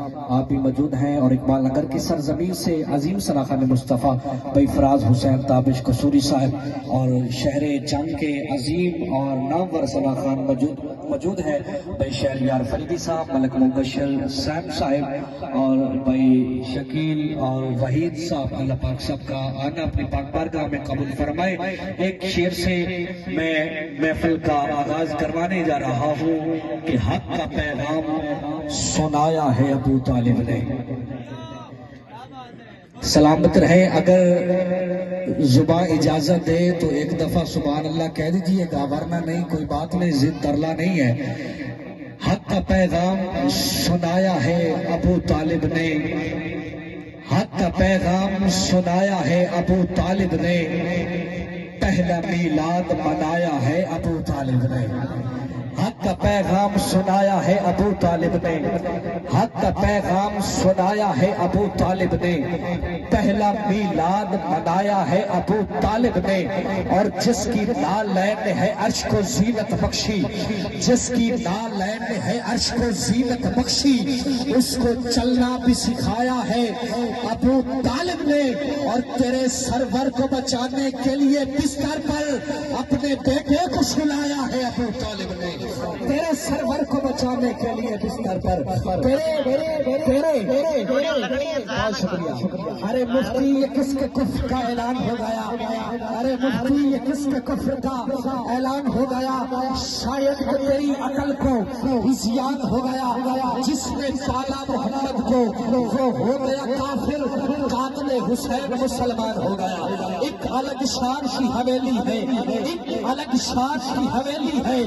آپ بھی موجود ہیں، اور اقبال نگر کی سرزمین سے عظیم سناخان مصطفیٰ بھائی فراز حسین تابش قصوری صاحب، اور شہر جنگ کے عظیم اور نامور سناخان موجود ہے بھائی شہریار فریدی صاحب، ملک مبشر سیم صاحب، اور بھائی شکیل اور وحید صاحب۔ اللہ پاک سب کا آنا اپنی پاک بارگاہ میں قبول فرمائے۔ ایک شعر سے میں محفل کا آغاز کروانے جا رہا ہوں کہ حق کا پیغام سنایا ہے ابو طالب نے۔ سلامت رہے، اگر زبان اجازت دے تو ایک دفعہ سبحان اللہ کہہ دیجئے گا، ورنہ نہیں، کوئی بات نہیں، ضد درلا نہیں ہے۔ حق کا پیغام سنایا ہے ابو طالب نے، حق کا پیغام سنایا ہے ابو طالب نے، پہلا میلاد منایا ہے ابو طالب نے۔ حق کا پیغام سنایا ہے ابو طالب نے، حق کا پیغام سنایا ہے ابو طالب نے، پہلا میلاد منایا ہے ابو طالب نے۔ اور جس کی نالین نے ہے عرش کو زینت بخشی، جس کی نالین نے ہے عرش کو زینت بخشی، اس کو چلنا بھی سکھایا ہے ابو طالب نے۔ اور تیرے سرور کو بچانے کے لیے بستر پر اپنے بیٹے کو سلایا ہے ابو طالب نے، تیرے سرور کو بچانے کے لیے بستر پر بہت شکریہ۔ ارے مفتی یہ کس کے کفر کا اعلان ہو گیا، ارے مفتی یہ کس کے کفر کا اعلان ہو گیا، شاید وہ تیری عقل کو ہزیان ہو گیا، جس نے پالا محمد کو وہ ہو گیا کافر، قاتل حسین مسلمان ہو گیا۔ ایک الگ شان کی حویلی ہے، ایک الگ شان کی حویلی ہے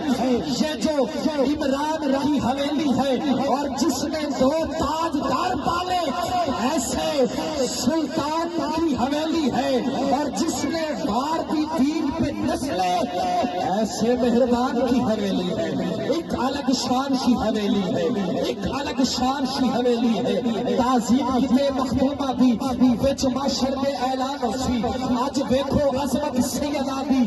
یہ جو عمران کی حویلی ہے، اور جس نے دو تاجدار پالے ایسے سلطان کی حویلی ہے، اور جس نے بار دی دین پہ نسلے ایسے مہربان کی حویلی ہے۔ ایک الگ شان کی حویلی ہے، ایک الگ شان کی حویلی ہے۔ تعظیم کے مخدومہ بھی وچ معاشر میں اعلان سی، آج دیکھو عظمت سیدہ بھی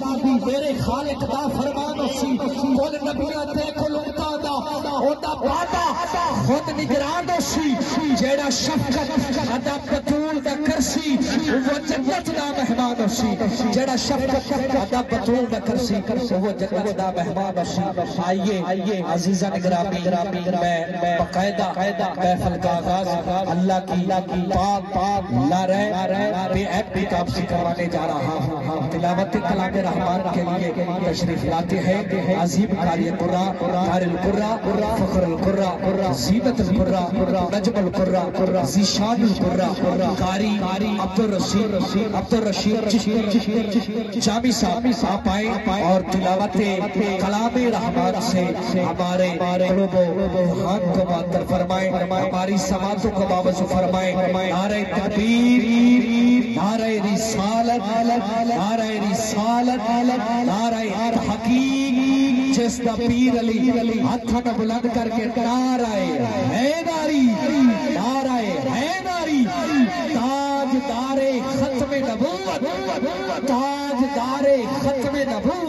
میرے خالق دا فرمان سی، بول نبیہ دیکھو لنگتا دا ہوتا باتا خود نگران سی، جیڑا شفقت ادا بطول دا کرسی وہ جنت دا مہمان سی، جیڑا شفقت ادا بطول دا کرسی وہ جنت دا مہمان سی۔ آئیے عزیزان گرامی، میں باقاعدہ محفل کا آغاز اللہ کی پاک لارے بے عیب بھی کام سے کروانے جا رہا ہوں۔ تلاوت کلام رحمان کے لیے تشریف لاتے ہیں عظیم قاری قرہ، قاری القرہ، فخر القرہ، زینت القرہ، نجم القرہ، ذیشان القرہ، قاری عبدالرشید جامی صاحب آپ آئیں اور تلاوت کلام رحمان سے ہمارے قلوب و ذہان کو معطر فرمائیں، ہماری سماعتوں کو باوضو فرمائیں۔ نعرہ تکبیر، نعرہ رسالت، نعرہ رسالت، نعرہ حقیق، جس دا پیر علی ہاتھاں نہ بلند کر کے نعرہ حیداری، نعرہ حیداری، تاجدار ختم نبوت، تاجدار ختم نبوت۔